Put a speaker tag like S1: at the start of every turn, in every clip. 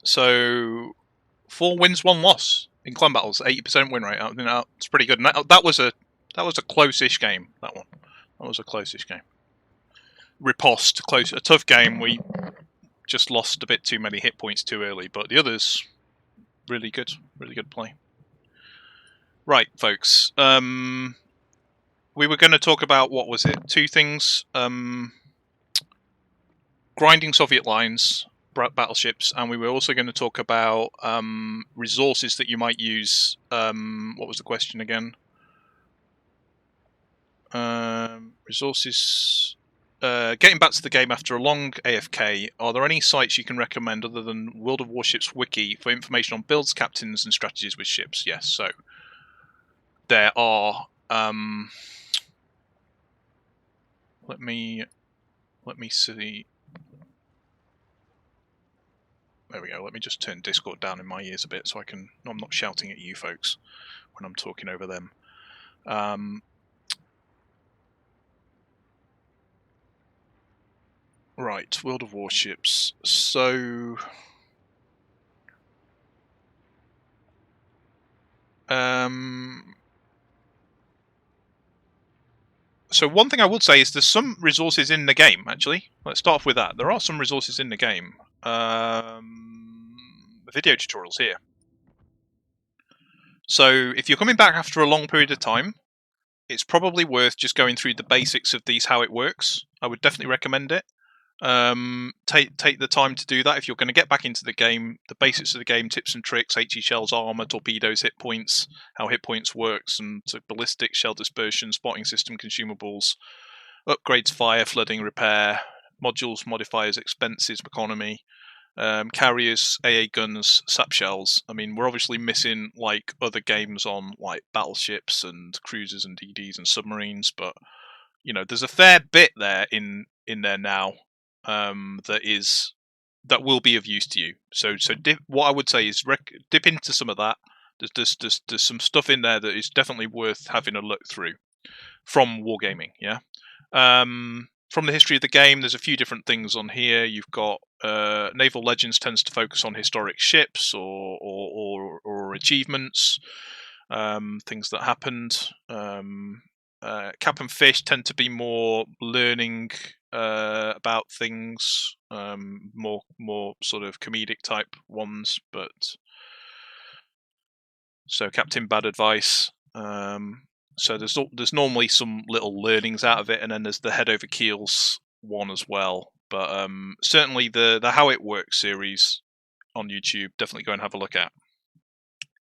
S1: So 4 wins, 1 loss in clan battles, 80% win rate. I think that's pretty good. And that was a close-ish game. That was a close-ish game. Riposte, close, a tough game. We just lost a bit too many hit points too early, but the others, really good play. Right, folks. We were going to talk about, what was it? 2 things. Grinding Soviet lines, battleships, and we were also going to talk about resources that you might use. What was the question again? Resources. Getting back to the game after a long AFK, are there any sites you can recommend other than World of Warships Wiki for information on builds, captains, and strategies with ships? Yes, so there are. Let me see. There we go. Let me just turn Discord down in my ears a bit so I'm not shouting at you folks when I'm talking over them. Right, World of Warships. So one thing I would say is there's some resources in the game, actually. Let's start off with that. There are some resources in the game. Video tutorials here. So if you're coming back after a long period of time, it's probably worth just going through the basics of these, how it works. I would definitely recommend it. Take the time to do that. If you're going to get back into the game, the basics of the game, tips and tricks, HE shells, armor, torpedoes, hit points, how hit points works, and ballistic, shell dispersion, spotting system, consumables, upgrades, fire, flooding, repair, modules, modifiers, expenses, economy, carriers, AA guns, sap shells. I mean, we're obviously missing like other games on like battleships and cruisers and DDs and submarines, but you know, there's a fair bit there in there now. That will be of use to you. So what I would say is dip into some of that. There's some stuff in there that is definitely worth having a look through from Wargaming. Yeah. From the history of the game, there's a few different things on here. You've got Naval Legends tends to focus on historic ships or achievements, things that happened. Cap and Fish tend to be more learning about things, more sort of comedic type ones. But so Captain Bad Advice. So there's normally some little learnings out of it, and then there's the Head Over Keels one as well. But certainly the How It Works series on YouTube, definitely go and have a look at.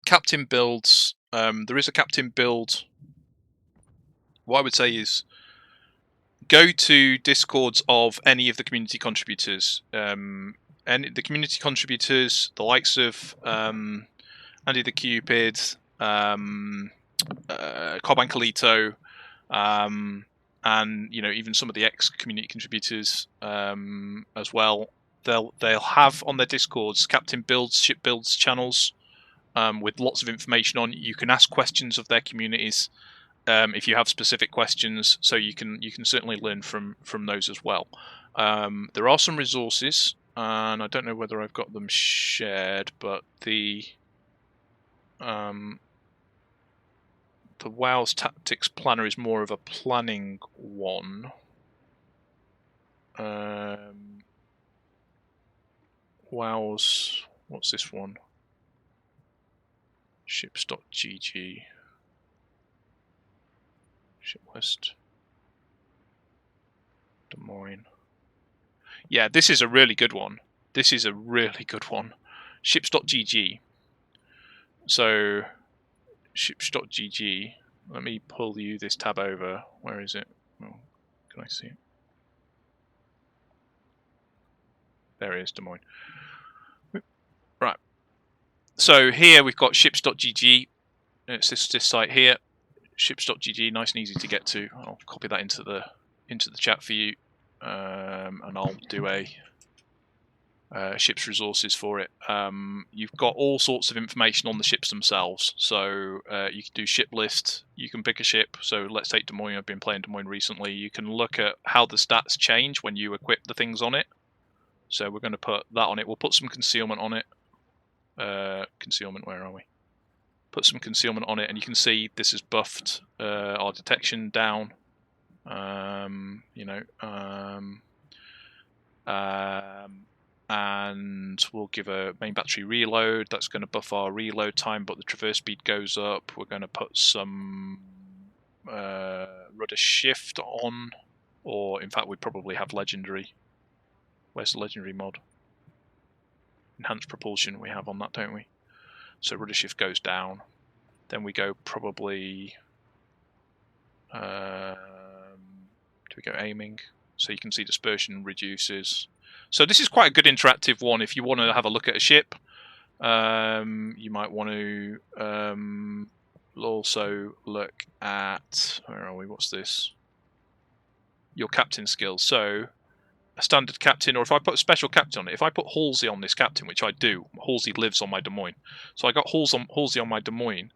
S1: Captain builds. There is a captain build. What I would say is go to Discords of any of the community contributors. And the community contributors, the likes of Andy the Cupid, Coban Kalito, and you know, even some of the ex-community contributors as well. They'll have on their Discords Captain Builds, Ship Builds channels with lots of information on. You can ask questions of their communities. If you have specific questions, so you can certainly learn from those as well. There are some resources, and I don't know whether I've got them shared, but the WoWs Tactics Planner is more of a planning one. WoWs, what's this one? ShipsGG. Ship West. Des Moines. Yeah, this is a really good one. Ships.gg. So, ships.gg. Let me pull you this tab over. Where is it? Oh, can I see it? There it is, Des Moines. Right. So here we've got ships.gg. It's this site here. Ships.gg, nice and easy to get to. I'll copy that into the chat for you, and I'll do a ships resources for it. You've got all sorts of information on the ships themselves. So you can do ship list. You can pick a ship. So let's take Des Moines. I've been playing Des Moines recently. You can look at how the stats change when you equip the things on it. So we're going to put that on it. We'll put some concealment on it. concealment. Where are we? Put some concealment on it, and you can see this has buffed our detection down. And we'll give a main battery reload. That's going to buff our reload time, but the traverse speed goes up. We're going to put some rudder shift on, or in fact we probably have legendary. Where's the legendary mod? Enhanced propulsion we have on that, don't we? So rudder shift goes down. Then we go probably do we go aiming? So you can see dispersion reduces. So this is quite a good interactive one if you want to have a look at a ship. You might want to also look at, where are we? What's this? Your captain skills. So a standard captain, or if I put a special captain on it, if I put Halsey on this captain, which I do, Halsey lives on my Des Moines. So I got Halsey on my Des Moines.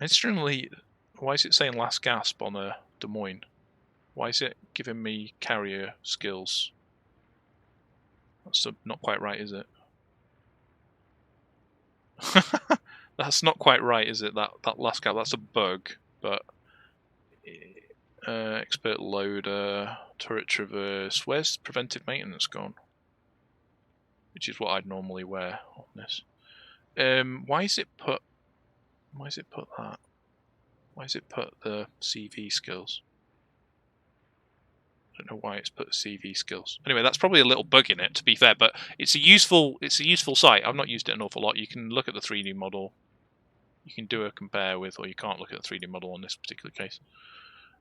S1: Interestingly, why is it saying last gasp on a Des Moines? Why is it giving me carrier skills? That's not quite right, is it? That's not quite right, is it? That last gasp, that's a bug. But expert loader, turret traverse. Where's preventive maintenance gone? Which is what I'd normally wear on this. Why is it put that? Why is it put the CV skills? I don't know why it's put CV skills. Anyway, that's probably a little bug in it, to be fair, but it's a useful site. I've not used it an awful lot. You can look at the 3D model. You can do a compare with, or you can't look at the 3D model on this particular case.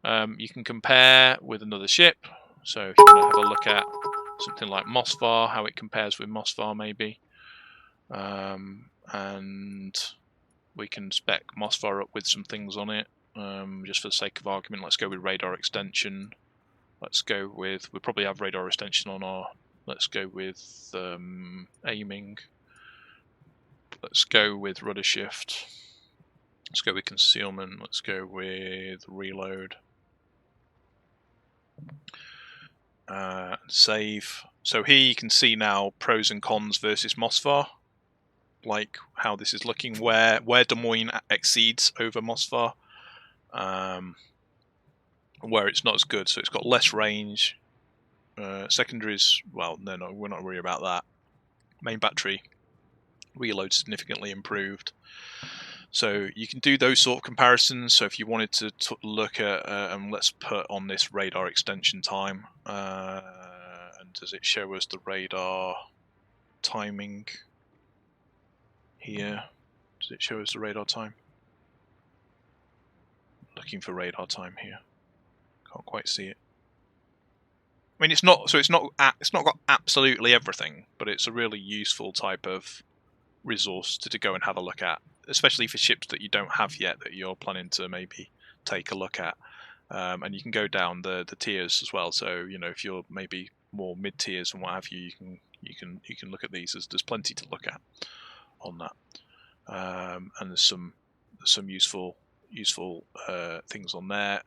S1: You can compare with another ship. So if you want to have a look at something like Mosfar, how it compares with Mosfar maybe. And we can spec Mosfar up with some things on it. Just for the sake of argument, let's go with radar extension. Let's go with, we'll probably have radar extension on our, let's go with aiming. Let's go with rudder shift. Let's go with concealment. Let's go with reload. Save. So here you can see now pros and cons versus Mosfar. Like how this is looking, where Des Moines exceeds over Mosfar. Where it's not as good, so it's got less range. Secondaries, well, no, we're not worried about that. Main battery reload significantly improved. So you can do those sort of comparisons. So if you wanted to look at, let's put on this radar extension time, and does it show us the radar timing here? Does it show us the radar time? Looking for radar time here. Can't quite see it. I mean, it's not got absolutely everything, but it's a really useful type of resource to go and have a look at, especially for ships that you don't have yet that you're planning to maybe take a look at. And you can go down the tiers as well. So if you're maybe more mid tiers and what have you, you can look at these. There's plenty to look at on that, and there's some useful things on there.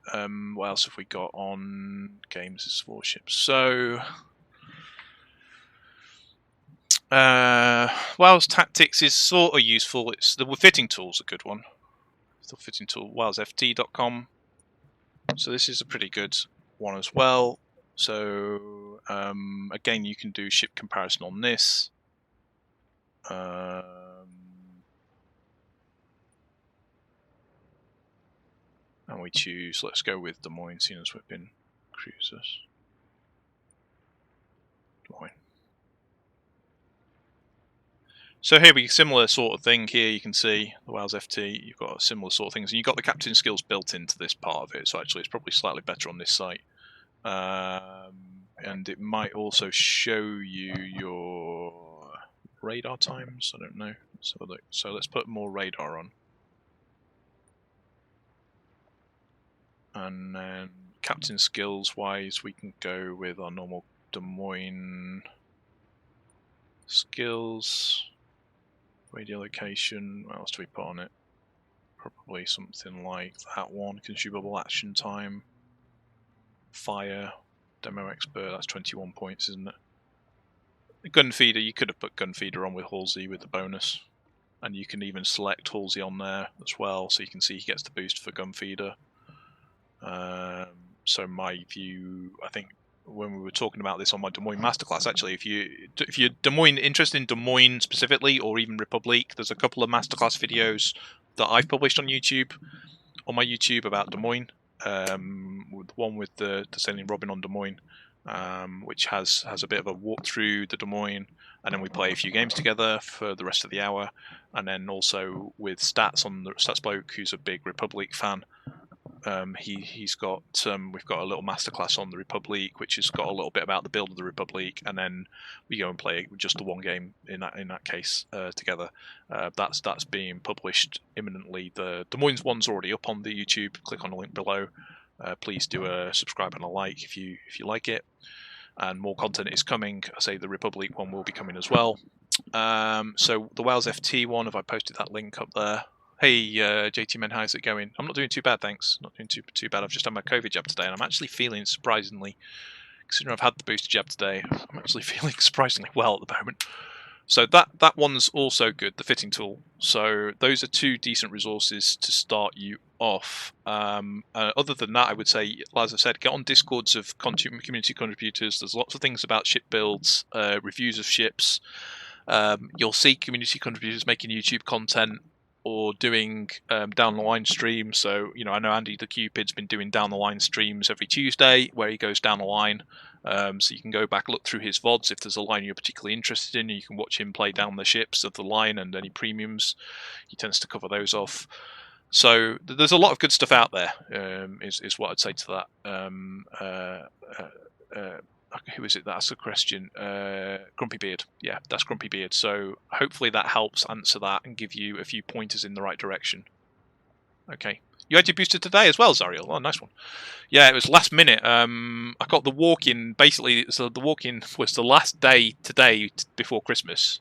S1: What else have we got on games? Is Warships. So WoWs Tactics is sort of useful. It's the fitting tool's a good one. The fitting tool, WowsFT.com. So this is a pretty good one as well. So again, you can do ship comparison on this. And we choose, let's go with Des Moines, seeing as we've been cruisers. Des Moines. So here we similar sort of thing here. You can see the WoWs FT. You've got similar sort of things, and you've got the captain skills built into this part of it. So actually, it's probably slightly better on this site. And it might also show you your radar times. I don't know. So let's put more radar on. And then captain skills wise, we can go with our normal Des Moines skills. Radio location, what else do we put on it? Probably something like that one. Consumable action time. Fire. Demo expert, that's 21 points, isn't it? Gun feeder, you could have put gun feeder on with Halsey with the bonus, and you can even select Halsey on there as well, so you can see he gets the boost for gun feeder. So my view, I think, when we were talking about this on my Des Moines masterclass, actually, if you're interested in Des Moines specifically, or even Republic, there's a couple of masterclass videos that I've published on YouTube, on my YouTube, about Des Moines. One with the Sailing Robin on Des Moines, which has a bit of a walk through the Des Moines, and then we play a few games together for the rest of the hour, and then also with Stats on the Stats Bloke, who's a big Republic fan. He's got we've got a little masterclass on the Republic, which has got a little bit about the build of the Republic, and then we go and play just the one game in that case together. That's being published imminently. The Des Moines one's already up on the YouTube. Click on the link below. Please do a subscribe and a like if you like it. And more content is coming. I say the Republic one will be coming as well. So the Wales FT one, have I posted that link up there? Hey, JT Men, how's it going? I'm not doing too bad, thanks. Not doing too bad. I've just had my COVID jab today, and I'm actually feeling surprisingly, considering I've had the booster jab today, I'm actually feeling surprisingly well at the moment. So that one's also good, the fitting tool. So those are two decent resources to start you off. Other than that, I would say, as I said, get on Discords of community contributors. There's lots of things about ship builds, reviews of ships. You'll see community contributors making YouTube content or doing down the line streams. So, I know Andy the Cupid's been doing down the line streams every Tuesday where he goes down the line. So you can go back, look through his VODs if there's a line you're particularly interested in. You can watch him play down the ships of the line and any premiums. He tends to cover those off. So there's a lot of good stuff out there, is what I'd say to that. Who is it that asked the question? Grumpy Beard. Yeah, that's Grumpy Beard. So hopefully that helps answer that and give you a few pointers in the right direction. Okay. You had your booster today as well, Zariel. Oh, nice one. Yeah, it was last minute. I got the walk-in. Basically, so the walk-in was the last day today before Christmas.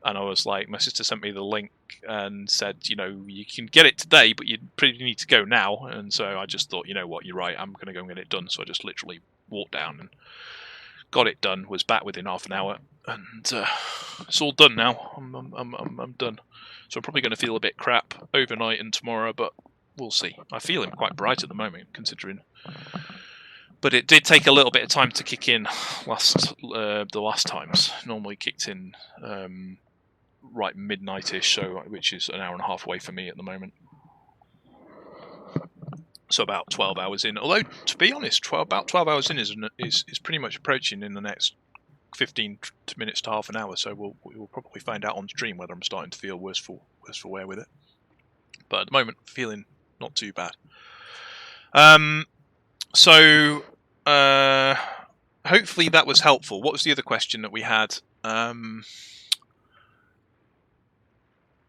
S1: And I was like, my sister sent me the link and said, you can get it today, but you pretty need to go now. And so I just thought, you know what, you're right. I'm going to go and get it done. So I just literally walked down and got it done. Was back within half an hour, and it's all done now. I'm done. So I'm probably going to feel a bit crap overnight and tomorrow, but we'll see. I feel him quite bright at the moment, considering. But it did take a little bit of time to kick in the last times. Normally kicked in right midnight-ish, which is an hour and a half away for me at the moment. So about 12 hours in. Although, to be honest, about 12 hours in is pretty much approaching in the next 15 minutes to half an hour. So we'll probably find out on stream whether I'm starting to feel worse for wear with it. But at the moment, feeling not too bad. So hopefully that was helpful. What was the other question that we had?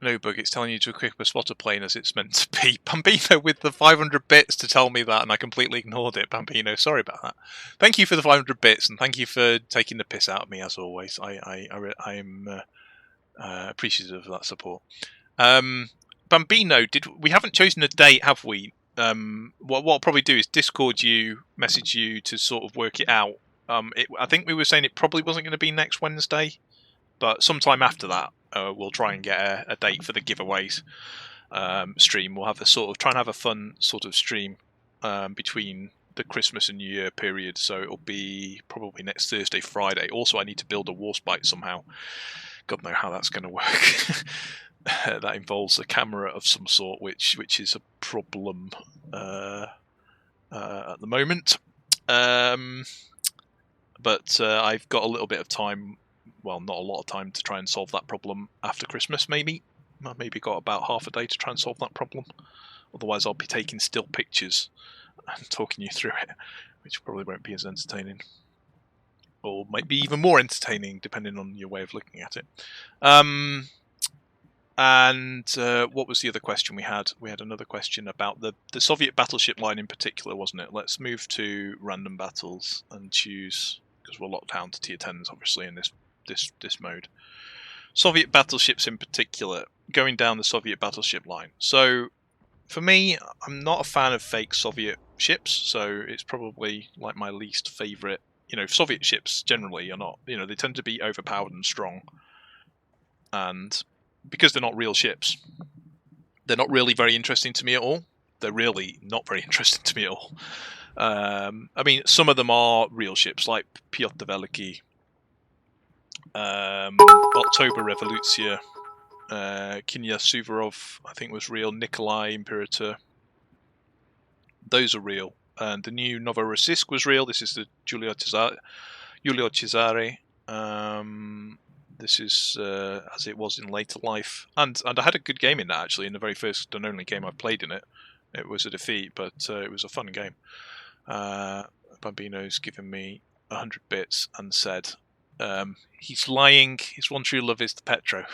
S1: No bug, it's telling you to equip a spotter plane as it's meant to be. Bambino with the 500 bits to tell me that, and I completely ignored it. Bambino, sorry about that. Thank you for the 500 bits, and thank you for taking the piss out of me, as always. I'm appreciative of that support. Bambino, we haven't chosen a date, have we? What I'll probably do is Discord you, message you to sort of work it out. I think we were saying it probably wasn't going to be next Wednesday, but sometime after that. We'll try and get a date for the giveaways stream. We'll have try and have a fun sort of stream between the Christmas and New Year period. So it'll be probably next Thursday, Friday. Also, I need to build a Warspite somehow. God knows how that's going to work. That involves a camera of some sort, which is a problem at the moment. But I've got a little bit of time. Well, not a lot of time to try and solve that problem after Christmas, maybe. I've maybe got about half a day to try and solve that problem. Otherwise, I'll be taking still pictures and talking you through it, which probably won't be as entertaining. Or might be even more entertaining, depending on your way of looking at it. And what was the other question we had? We had another question about the Soviet battleship line in particular, wasn't it? Let's move to random battles and choose, because we're locked down to tier 10s, obviously, in this mode. Soviet battleships in particular, going down the Soviet battleship line. So for me, I'm not a fan of fake Soviet ships, so it's probably like my least favourite You know, Soviet ships generally are not. You know, they tend to be overpowered and strong, and because they're not real ships, they're not really very interesting to me at all. They're really not very interesting to me at all. I mean, some of them are real ships, like Piotr Veliki, October Revolutia, Kinya Suvorov, I think was real, Nikolai Imperator. Those are real. And the new Novorossiysk was real. This is the Giulio Cesare. This is as it was in later life. And I had a good game in that, actually, in the very first and only game I played in it. It was a defeat, but it was a fun game. Bambino's given me 100 bits and said, he's lying, his one true love is the Petro.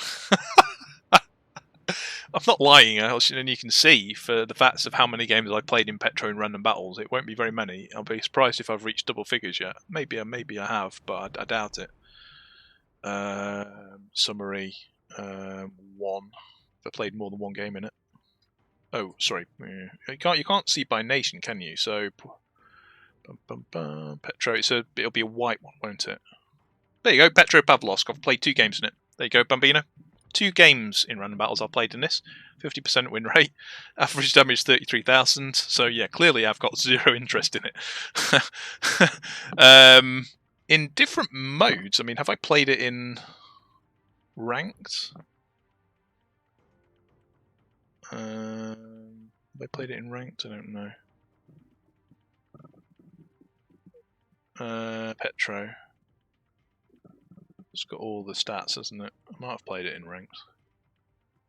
S1: I'm not lying, and you can see for the facts of how many games I've played in Petro in random battles, it won't be very many. I'll be surprised if I've reached double figures yet. Maybe I have, but I doubt it. Summary 1. I played more than one game in it. Oh, sorry. You can't see by nation, can you? So Petro, it'll be a white one, won't it? There you go, Petro Pavlovsk. I've played 2 games in it. There you go, Bambino. 2 games in random battles I've played in this. 50% win rate. Average damage 33,000. So yeah, clearly I've got 0 interest in it. In different modes, I mean, have I played it in ranked? Have I played it in ranked? I don't know. Petro. It's got all the stats, hasn't it? I might have played it in ranked.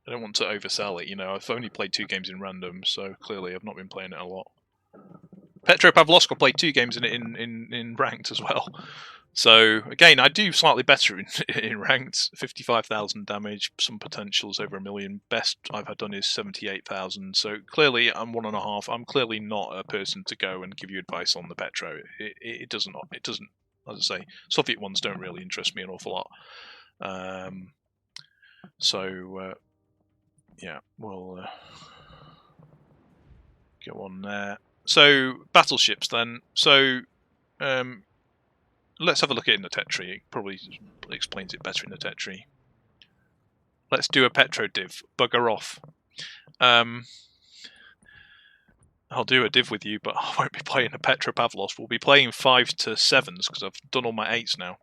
S1: I don't want to oversell it, you know. I've only played 2 games in random, so clearly I've not been playing it a lot. Petro Pavlovsk, I played 2 games in it in ranked as well. So again, I do slightly better in ranked. 55,000 damage, some potentials over 1 million. Best I've done is 78,000. So clearly I'm 1.5. I'm clearly not a person to go and give you advice on the Petro. It doesn't. As I say, Soviet ones don't really interest me an awful lot. Yeah, we'll go on there. So battleships then. So let's have a look at it in the Tetri. It probably explains it better in the Tetri. Let's do a Petro div. Bugger off. I'll do a div with you, but I won't be playing a Petro Pavlovsk. We'll be playing 5 to 7s because I've done all my 8s now.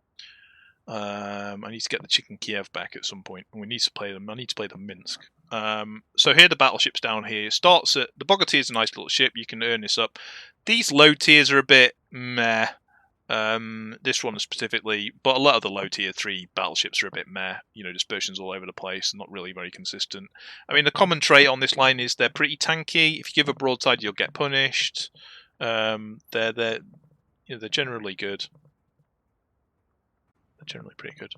S1: I need to get the Chicken Kiev back at some point. We need to play them. I need to play the Minsk. So here are the battleships down here. It starts at the Bogarty is a nice little ship. You can earn this up. These low tiers are a bit meh. This one specifically, but a lot of the low tier 3 battleships are a bit meh. You know, dispersions all over the place, not really very consistent. I mean, the common trait on this line is they're pretty tanky. If you give a broadside, you'll get punished. They're generally good. They're generally pretty good.